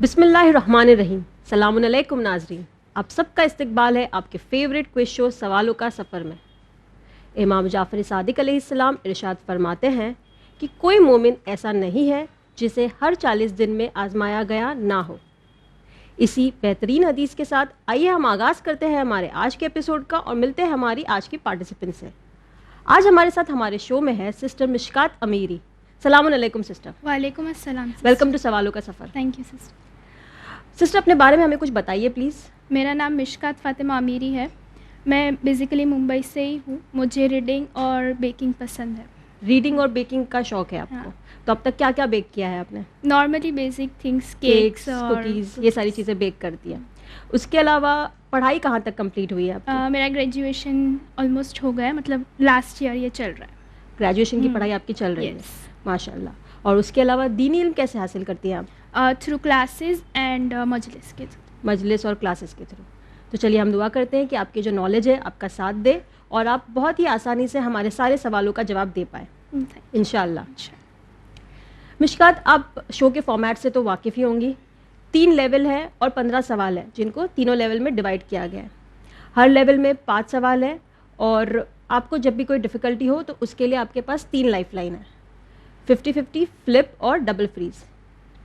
بسم اللہ الرحمن الرحیم. السلام علیکم ناظرین, آپ سب کا استقبال ہے آپ کے فیوریٹ کوئز شو سوالوں کا سفر میں. امام جعفر صادق علیہ السلام ارشاد فرماتے ہیں کہ کوئی مومن ایسا نہیں ہے جسے ہر 40 دن میں آزمایا گیا نہ ہو. اسی بہترین حدیث کے ساتھ آئیے ہم آغاز کرتے ہیں ہمارے آج کے ایپیسوڈ کا اور ملتے ہیں ہماری آج کی پارٹیسپینٹ سے. آج ہمارے ساتھ ہمارے شو میں ہے سسٹر مشکات امیری. السلام علیکم سسٹر. وعلیکم السلام. ویلکم ٹو سوالوں کا سفر. Thank you sister. سسٹر اپنے بارے میں ہمیں کچھ بتائیے پلیز. میرا نام مشکات فاطمہ امیری ہے. میں بیسیکلی ممبئی سے ہی ہوں. مجھے ریڈنگ اور بیکنگ پسند ہے. ریڈنگ اور بیکنگ کا شوق ہے آپ کو. تو اب تک کیا کیا بیک کیا ہے آپ نے؟ Normally basic things, cakes, cookies, یہ ساری چیزیں بیک کرتی ہیں. اس کے علاوہ پڑھائی کہاں تک کمپلیٹ ہوئی ہے آپ کی؟ میرا گریجویشن آلموسٹ ہو گیا ہے, مطلب لاسٹ ایئر یہ چل رہا ہے. گریجویشن کی پڑھائی آپ کی چل رہی ہے, ماشاء اللہ. اور اس کے علاوہ دینی علم کیسے حاصل کرتی ہیں آپ؟ تھرو کلاسز اینڈ مجلس کے تھرو. مجلس اور کلاسز کے تھرو. تو چلیے ہم دعا کرتے ہیں کہ آپ کی جو نالج ہے آپ کا ساتھ دے اور آپ بہت ہی آسانی سے ہمارے سارے سوالوں کا جواب دے پائیں انشاءاللہ. مشکات, آپ شو کے فارمیٹ سے تو واقف ہی ہوں گی. 3 لیول ہے اور 15 سوال ہیں جن کو تینوں لیول میں ڈیوائڈ کیا گیا ہے. ہر لیول میں 5 سوال ہیں اور آپ کو جب بھی کوئی ڈیفیکلٹی ہو تو اس کے لیے آپ کے پاس 3 لائف لائن ہے, 50-50, فلپ اور ڈبل فریز.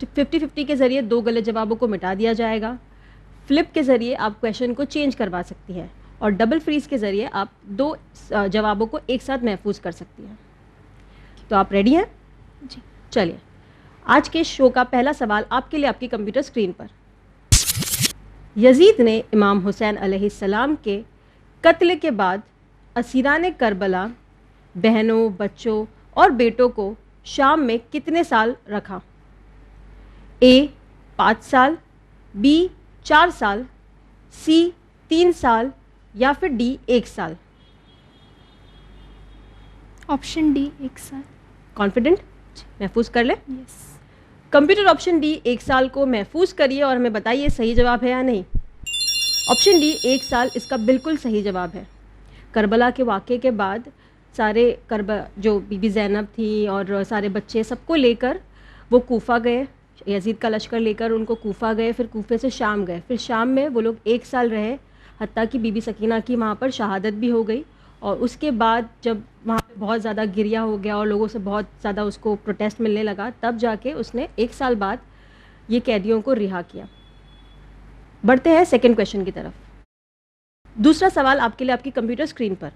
50-50 کے ذریعے 2 غلط جوابوں کو مٹا دیا جائے گا. فلپ کے ذریعے آپ کویشچن کو چینج کروا سکتی ہیں اور ڈبل فریز کے ذریعے آپ 2 جوابوں کو ایک ساتھ محفوظ کر سکتی ہیں. تو آپ ریڈی ہیں؟ جی. چلیے آج کے شو کا پہلا سوال آپ کے لیے آپ کی کمپیوٹر اسکرین پر. یزید نے امام حسین علیہ السلام کے قتل کے بعد اسیران کربلا, بہنوں, بچوں اور بیٹوں کو شام میں کتنے سال رکھا؟ A 5 سال, B 4 سال, C 3 سال یا پھر D 1 سال. آپشن ڈی 1 سال. کانفیڈنٹ؟ محفوظ کر لیں. یس. کمپیوٹر آپشن ڈی 1 سال کو محفوظ کریے اور ہمیں بتائیے صحیح جواب ہے یا نہیں. آپشن ڈی 1 سال اس کا بالکل صحیح جواب ہے. کربلا کے واقعے کے بعد سارے جو بی بی زینب تھی اور سارے بچے سب کو لے کر وہ کوفہ گئے. یزید کا لشکر لے کر ان کو کوفہ گئے, پھر کوفے سے شام گئے, پھر شام میں وہ لوگ 1 سال رہے, حتیٰ کہ بی بی سکینہ کی وہاں پر شہادت بھی ہو گئی. اور اس کے بعد جب وہاں پہ بہت زیادہ گریہ ہو گیا اور لوگوں سے بہت زیادہ اس کو پروٹیسٹ ملنے لگا, تب جا کے اس نے 1 سال بعد یہ قیدیوں کو رہا کیا. بڑھتے ہیں سیکنڈ کویشچن کی طرف. دوسرا سوال آپ کے لیے آپ کی کمپیوٹر اسکرین پر.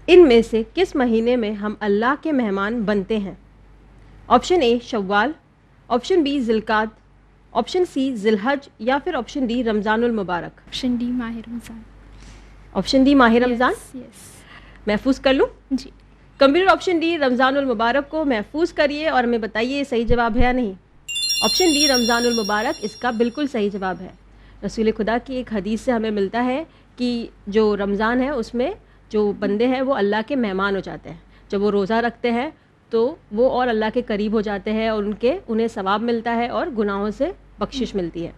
ان میں سے کس مہینے میں ہم اللہ کے مہمان بنتے ہیں؟ آپشن اے شوال, آپشن بی ذوالقعدہ, آپشن سی ذی الحج یا پھر آپشن ڈی رمضان المبارک. آپشن ڈی ماہ رمضان. آپشن ڈی ماہ رمضان. یس. محفوظ کر لوں؟ جی. کمپیوٹر آپشن ڈی رمضان المبارک کو محفوظ کریے اور ہمیں بتائیے صحیح جواب ہے یا نہیں. آپشن ڈی رمضان المبارک اس کا بالکل صحیح جواب ہے. رسول خدا کی ایک حدیث سے ہمیں ملتا ہے کہ جو رمضان ہے اس میں جو بندے ہیں وہ اللہ کے مہمان ہو جاتے ہیں. جب وہ روزہ رکھتے ہیں تو وہ اور اللہ کے قریب ہو جاتے ہیں اور انہیں ثواب ملتا ہے اور گناہوں سے بخشش ملتی ہے.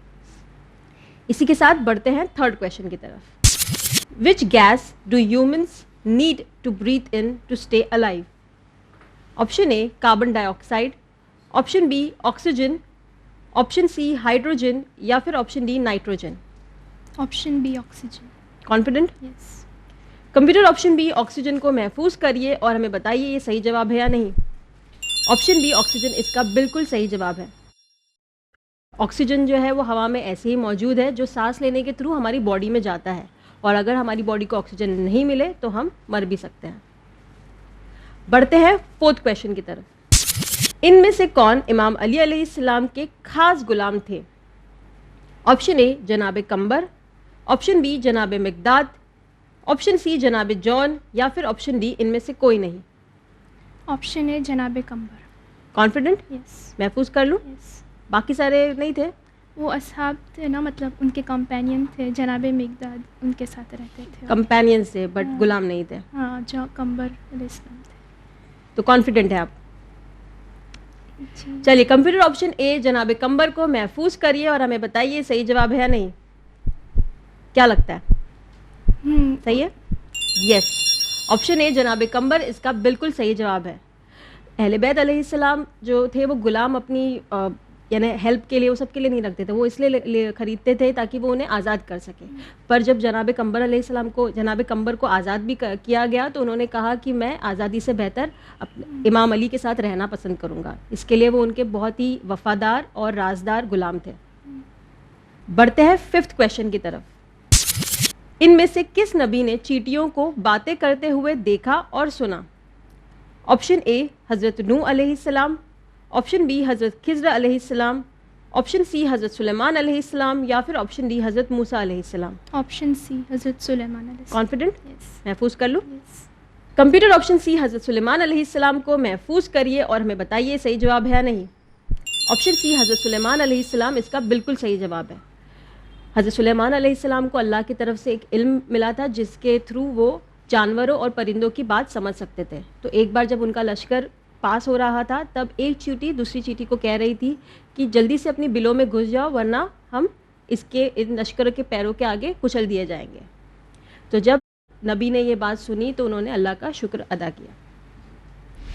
اسی کے ساتھ بڑھتے ہیں تھرڈ کویشچن کی طرف. Which gas do humans need to breathe in to stay alive? Option A carbon ڈائی آکسائڈ, option B oxygen, option C hydrogen یا پھر option D nitrogen. Option B oxygen. Confident? Yes. Computer option B oxygen کو محفوظ کریے اور ہمیں بتائیے یہ صحیح جواب ہے یا نہیں. آپشن بی آکسیجن اس کا بالکل صحیح جواب ہے. آکسیجن جو ہے وہ ہوا میں ایسے ہی موجود ہے جو سانس لینے کے تھرو ہماری باڈی میں جاتا ہے, اور اگر ہماری باڈی کو آکسیجن نہیں ملے تو ہم مر بھی سکتے ہیں. بڑھتے ہیں فورتھ کویشچن کی طرف. ان میں سے کون امام علی علیہ السلام کے خاص غلام تھے؟ آپشن اے جناب قمبر, آپشن بی جناب مقداد, آپشن سی جناب جون یا پھر آپشن ڈی ان میں سے کوئی نہیں. آپشن اے جناب قمبر. کانفیڈنٹ؟ یس. محفوظ کر لوں؟ یس. باقی سارے نہیں تھے؟ وہ اصحاب تھے نا, مطلب ان کے کمپینین تھے. جناب مقداد ان کے ساتھ رہتے تھے. کمپینین سے بٹ غلام نہیں تھے. ہاں, جو قمبر علیہ السلام تھے. تو کانفیڈنٹ ہے آپ؟ چلیے کمپیوٹر آپشن اے جناب قمبر کو محفوظ کریے اور ہمیں بتائیے صحیح جواب ہے یا نہیں. کیا لگتا ہے صحیح ہے؟ یس. آپشن اے جناب قمبر اس کا بالکل صحیح جواب ہے. اہل بیت علیہ السلام جو تھے وہ غلام اپنی یعنی ہیلپ کے لیے وہ سب کے لیے نہیں رکھتے تھے, وہ اس لیے خریدتے تھے تاکہ وہ انہیں آزاد کر سکیں. پر جب جناب قمبر علیہ السلام کو, جناب قمبر کو آزاد بھی کیا گیا تو انہوں نے کہا کہ میں آزادی سے بہتر امام علی کے ساتھ رہنا پسند کروں گا. اس کے لیے وہ ان کے بہت ہی وفادار اور رازدار غلام تھے. بڑھتے ہیں 5th کویشچن کی طرف. ان میں سے کس نبی نے چیٹیوں کو باتیں کرتے ہوئے دیکھا اور سنا؟ آپشن اے حضرت نوح علیہ السلام, آپشن بی حضرت خضر علیہ السلام, آپشن سی حضرت سلیمان علیہ السلام, یا پھر آپشن ڈی حضرت موسیٰ علیہ السلام. آپشن سی حضرت سلیمان علیہ السلام. کانفیڈنٹ؟ Yes. محفوظ کر لوں. Yes. کمپیوٹر آپشن سی حضرت سلیمان علیہ السلام کو محفوظ کریے اور ہمیں بتائیے صحیح جواب ہے یا نہیں. آپشن سی حضرت سلیمان علیہ السلام اس کا بالکل صحیح جواب ہے. حضرت سلیمان علیہ السلام کو اللہ کی طرف سے ایک علم ملا تھا جس کے تھرو وہ جانوروں اور پرندوں کی بات سمجھ سکتے تھے. تو ایک بار جب ان کا لشکر پاس ہو رہا تھا تب ایک چیٹی دوسری چیٹی کو کہہ رہی تھی کہ جلدی سے اپنی بلوں میں گھس جاؤ ورنہ ہم ان لشکر کے پیروں کے آگے کچل دیے جائیں گے. تو جب نبی نے یہ بات سنی تو انہوں نے اللہ کا شکر ادا کیا.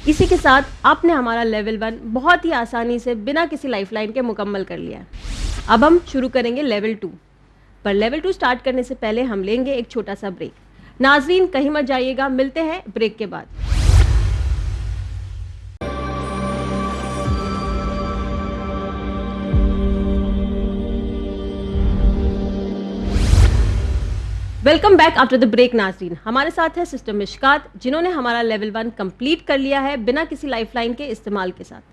اسی کے ساتھ آپ نے ہمارا لیول 1 بہت ہی آسانی سے بنا کسی لائف لائن کے مکمل کر لیا ہے. اب ہم شروع کریں گے لیول 2. پر لیول 2 سٹارٹ کرنے سے پہلے ہم لیں گے ایک چھوٹا سا بریک. ناظرین کہیں مت جائیے گا, ملتے ہیں بریک کے بعد. Welcome back after the break. ناظرین ہمارے ساتھ ہے سسٹر مشکات جنہوں نے ہمارا لیول 1 کمپلیٹ کر لیا ہے بنا کسی لائف لائن کے استعمال کے ساتھ.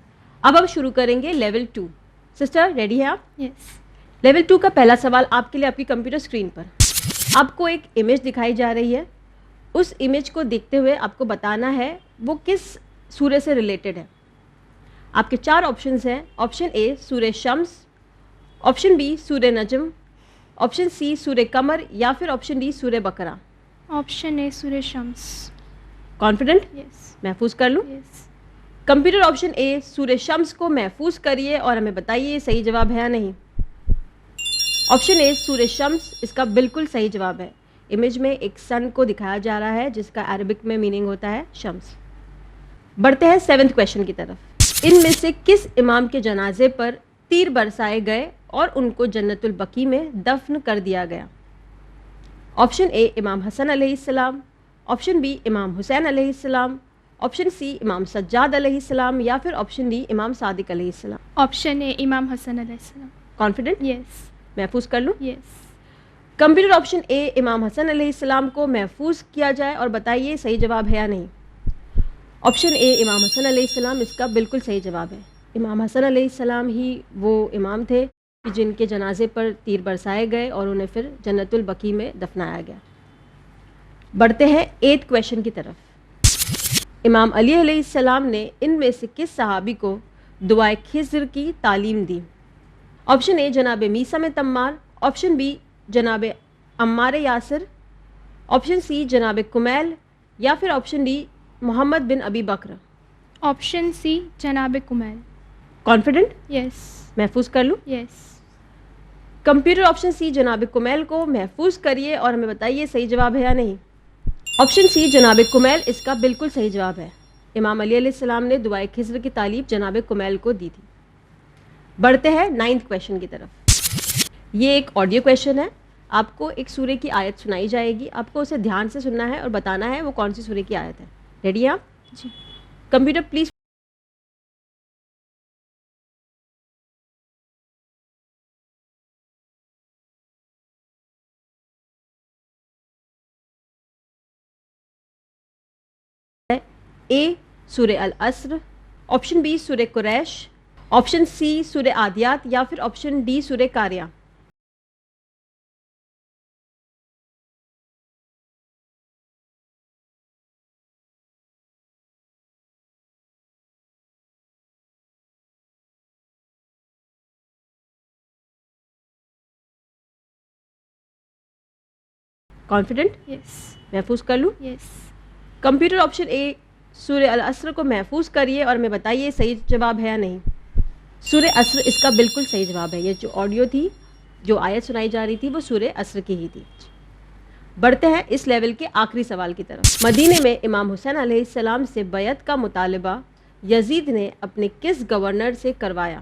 اب ہم شروع کریں گے لیول 2. سسٹر ریڈی ہیں آپ؟ یس. لیول 2 کا پہلا سوال آپ کے لیے آپ کی کمپیوٹر اسکرین پر. آپ کو ایک امیج دکھائی جا رہی ہے. اس امیج کو دیکھتے ہوئے آپ کو بتانا ہے وہ کس سورہ سے ریلیٹڈ ہے. آپ کے 4 آپشنز ہیں. آپشن اے سورہ شمس, آپشن بی سورہ نجم, آپشن سی سورہ قمر, یا پھر آپشن ڈی سورہ بقرہ. آپشن اے سورہ شمس. کانفیڈنٹ؟ یس. محفوظ کر لوں. یس. کمپیوٹر آپشن اے سورہ شمس کو محفوظ کریے اور ہمیں بتائیے صحیح جواب ہے یا نہیں. آپشن اے سورہ شمس اس کا بالکل صحیح جواب ہے. امیج میں ایک سن کو دکھایا جا رہا ہے جس کا عربک میں میننگ ہوتا ہے شمس. بڑھتے ہیں 7th کویشچن کی طرف. ان میں سے کس امام کے جنازے پر تیر برسائے گئے اور ان کو جنت البقیع میں دفن کر دیا گیا؟ آپشن اے امام حسن علیہ السلام, آپشن بی امام حسین علیہ السلام, آپشن سی امام سجاد علیہ السلام, یا پھر آپشن ڈی امام صادق علیہ السلام. آپشن اے امام حسن علیہ السلام. کانفیڈنٹ؟ یس. محفوظ کر لوں. یس. کمپیوٹر آپشن اے امام حسن علیہ السلام کو محفوظ کیا جائے اور بتائیے صحیح جواب ہے یا نہیں. آپشن اے امام حسن علیہ السلام اس کا بالکل صحیح جواب ہے. امام حسن علیہ السلام ہی وہ امام تھے جن کے جنازے پر تیر برسائے گئے اور انہیں پھر جنت البقیع میں دفنایا گیا. بڑھتے ہیں 8 کویشچن کی طرف. امام علی علیہ السلام نے ان میں سے کس صحابی کو دعائے خضر کی تعلیم دی؟ آپشن اے جناب میثم تمار, آپشن بی جناب عمار یاسر, آپشن سی جناب کمیل, یا پھر آپشن ڈی محمد بن ابی بکر. آپشن سی جناب کمیل. کانفیڈنٹ؟ یس. محفوظ کر لوں. یس. کمپیوٹر آپشن سی جناب کمیل کو محفوظ کریے اور ہمیں بتائیے صحیح جواب ہے یا نہیں. آپشن سی جناب کمیل اس کا بالکل صحیح جواب ہے. امام علی علیہ السلام نے دعائے خضر کی تعلیم جناب کمیل کو دی تھی. بڑھتے ہیں 9th کویشچن کی طرف. یہ ایک آڈیو کویشچن ہے. آپ کو ایک سورہ کی آیت سنائی جائے گی, آپ کو اسے دھیان سے سننا ہے اور بتانا ہے وہ کون سی سورہ کی آیت ہے. ریڈی ہیں آپ؟ جی. Computer please. اے سورہ العصر, آپشن بی سورہ قریش, آپشن سی سورہ عادیات, یا پھر آپشن ڈی سورہ قاریہ. کانفیڈنٹ؟ یس. محفوظ کر لوں. یس. کمپیوٹر آپشن اے سورہ العصر کو محفوظ کریے اور ہمیں بتائیے صحیح جواب ہے یا نہیں. سورہ عصر اس کا بالکل صحیح جواب ہے. یہ جو آڈیو تھی, جو آیت سنائی جا رہی تھی وہ سورہ عصر کی ہی تھی. بڑھتے ہیں اس لیول کے آخری سوال کی طرف. مدینے میں امام حسین علیہ السلام سے بیعت کا مطالبہ یزید نے اپنے کس گورنر سے کروایا؟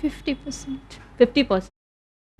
50%. 50%.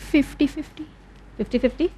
50-50. 50-50.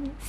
Yes.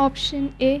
Option A.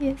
Yes.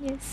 Yes.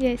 Yes.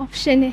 Option A.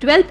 12th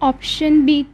Option B.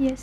Yes.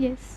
Yes.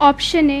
Option A.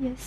Yes.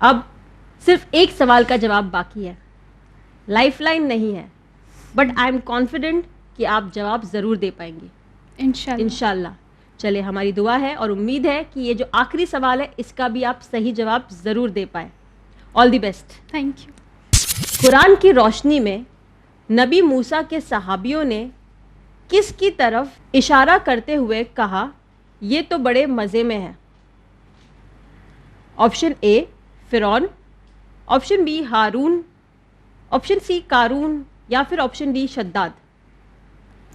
اب صرف ایک سوال کا جواب باقی ہے, لائف لائن نہیں ہے, بٹ آئی ایم کانفیڈنٹ کہ آپ جواب ضرور دے پائیں گی انشاءاللہ. انشاءاللہ. چلے, ہماری دعا ہے اور امید ہے کہ یہ جو آخری سوال ہے اس کا بھی آپ صحیح جواب ضرور دے پائیں. All the best. Thank you. قرآن کی روشنی میں نبی موسیٰ کے صحابیوں نے کس کی طرف اشارہ کرتے ہوئے کہا یہ تو بڑے مزے میں ہے؟ آپشن اے فرعون, آپشن بی ہارون, آپشن سی قارون, یا پھر آپشن ڈی شداد.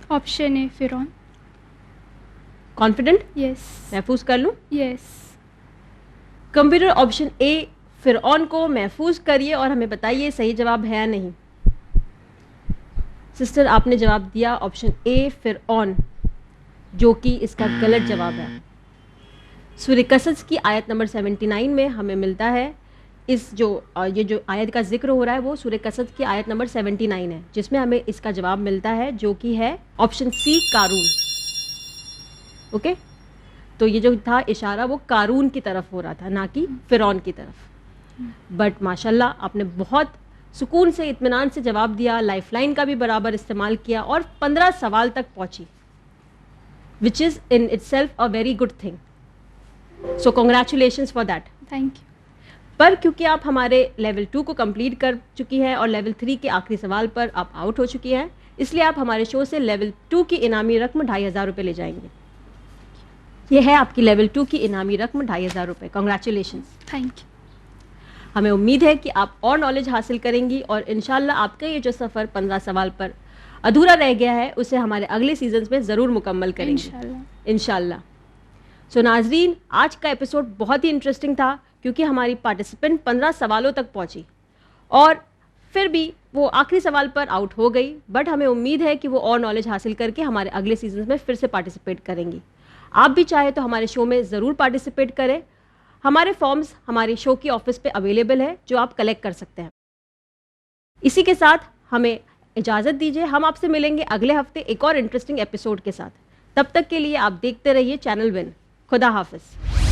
آپشن اے فرعون. کانفیڈنٹ؟ یس. محفوظ کر لوں؟ یس. کمپیوٹر آپشن اے فرعون کو محفوظ کریے اور ہمیں بتائیے صحیح جواب ہے یا نہیں. سسٹر آپ نے جواب دیا آپشن اے فرعون, جو کہ اس کا غلط جواب ہے. سورہ قصص کی آیت نمبر 79 میں ہمیں ملتا ہے یہ جو آیت کا ذکر ہو رہا ہے وہ سورہ قصص کی آیت نمبر 79 ہے, جس میں ہمیں اس کا جواب ملتا ہے جو کہ ہے آپشن سی قارون. اوکے, تو یہ جو تھا اشارہ وہ قارون کی طرف ہو رہا تھا, نہ کہ فرعون کی طرف. بٹ ماشاءاللہ آپ نے بہت سکون سے اطمینان سے جواب دیا, لائف لائن کا بھی برابر استعمال کیا اور 15 سوال تک پہنچی, which is in itself a very good thing. So congratulations for that. Thank you. پر کیونکہ آپ ہمارے لیول 2 کو کمپلیٹ کر چکی ہیں اور لیول 3 کے آخری سوال پر آپ آؤٹ ہو چکی ہیں, اس لیے آپ ہمارے شو سے لیول 2 کی انعامی رقم 2500 روپے لے جائیں گے. یہ ہے آپ کی لیول 2 کی انعامی رقم 2500 روپے. کنگریچولیشنس. Thank you. ہمیں امید ہے کہ آپ اور نالج حاصل کریں گی اور انشاءاللہ آپ کا یہ جو سفر 15 سوال پر ادھورا رہ گیا ہے اسے ہمارے اگلے سیزنز میں ضرور مکمل کریں گے انشاءاللہ. سو ناظرین, آج کا ایپیسوڈ بہت ہی انٹرسٹنگ تھا کیونکہ ہماری پارٹیسپینٹ 15 سوالوں تک پہنچی اور پھر بھی وہ آخری سوال پر آؤٹ ہو گئی, بٹ ہمیں امید ہے کہ وہ اور نالج حاصل کر کے ہمارے اگلے سیزنز میں پھر سے پارٹیسپیٹ کریں گی. آپ بھی چاہے تو ہمارے شو میں ضرور پارٹیسپیٹ کریں. ہمارے فارمز ہمارے شو کی آفس پہ اویلیبل ہے جو آپ کلیکٹ کر سکتے ہیں. اسی کے ساتھ ہمیں اجازت دیجیے, ہم آپ سے ملیں گے اگلے ہفتے ایک اور انٹرسٹنگ ایپیسوڈ کے ساتھ. تب تک کے لیے آپ دیکھتے رہیے چینل ون. خدا حافظ.